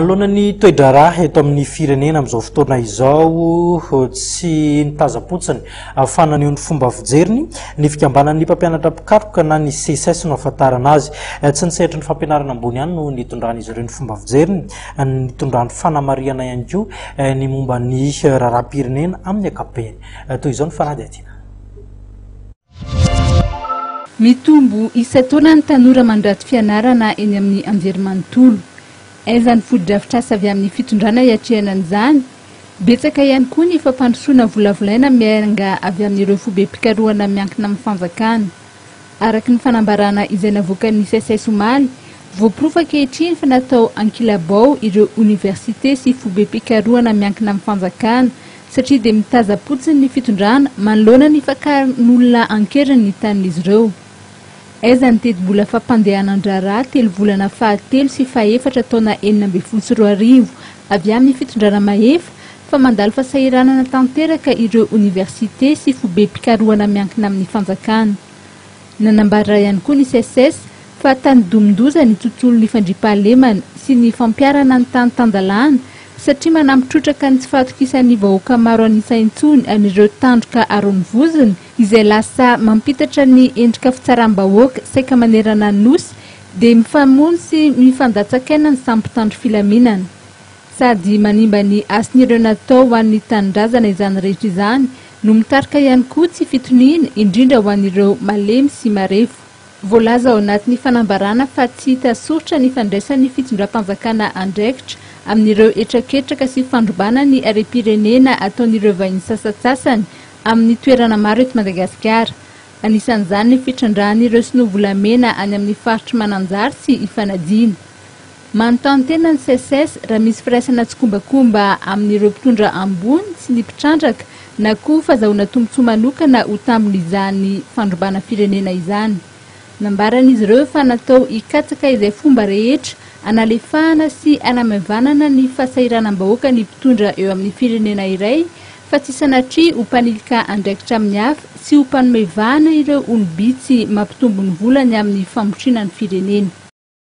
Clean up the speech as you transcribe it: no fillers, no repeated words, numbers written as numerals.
Alohany toedrara eto amin'ny firenena amin'izao fotoana izao tsy nitazapotsiny fananio ny fomba fijeriny ny fikambanan'ny mpampianatra mpikaroka na ny CSS no ahafantarana azy tsy nisehatra ny fampianarana ambony ihany no nitondran'izy ireo ny fomba fijeriny nitondran'ny fanamariana ihany koa ny momba ny raharaham-pirenena amin'ny ankapobeny toy izao ny fanady aty. Mitombo isa-taona ny tanora mandraty fianarana eny amin'ny anjerimanontolo. Aiza ny foto-drafitr'asa avy amin'ny fitondrana hiatrehanan'izany. Betsaka ihany koa ny fampandrosoana volavolaina mianga avy amin'ireo fobe-pikarohana miankina amin'ny fanjakana. Araky ny fanambarana izay navoakan'ny CSS omaly, voaporofo ankehitriny fa natao ankilabao ireo université sy fobe-pikarohana miankina amin'ny fanjakana satria dia mitazapotsiny ny fitondrana manoloana ny fakaron'olona ankeriny ny tanin'izy ireo. Aiza ny teti-bola fampandehanan-draharaha 3 volana fahatelo sy fahaefatra taona 2024 avy amin'ny fitondrana mahefa fa mandalo fahasahiranana tanteraka ireo université sy fobe-pikarohana miankina amin'ny fanjakana. Nanambara ihany koa ny CSS fa tanidomondoza ny tontolon'ny fandriampahalemana sy ny fampiarana ny tany-tandalana satria manampitrotraka ny tsy fahatokisan'ny vahoaka maro anisaintsony anireo tandroka aron'ny vozony izay lasa mampitatra ny endrika fitsaram-bahoaka saika manerana ny nosy dia mifamono sy mifandatsakaina ny sampitandro filaminana. Sady manimba ny ason'ireo natao ho an'ny tanindrazana izany rehetra izany no mitarika ihany koa tsy fitoniana indrindra ho an'ireo malemy sy marefo. Voalaza ao anatin'ny fanambarana fa tsy hita soritra ny fandraisan'ny fitondram-panjakana andraikitra amin'ireo etraketraka sy fandrobana ny harem-pirenena ataon'ireo vahiny sasatsasany amin'ny toerana maro eto Madagasikara. Anisan'izany ny fitrandrahan'ireo sinovolamena any amin'ny faritry Mananjary sy Ifanadiana. Manontany tena ny CSS raha misy firaisana tsy kombakomba amin'ireo mpitondra ambony sy ny mpitrandraka na koa fahazahoana tombotsoa manokana ho tambon'izany fandrobana firenena izany. Nambaran'izy ireo fa natao hikatsaka izay fomba rehetra analefahana sy anamavanana ny fahasahiranam-bahoaka ny mpitondra eo amin'ny firenena iray fa tsy sanatria ho mpanilika andraikitra amin'ny hafa sy ho mpanomevahana ireo olobitsy mampitombo ny volany amin'ny famotrinan'ny firenena.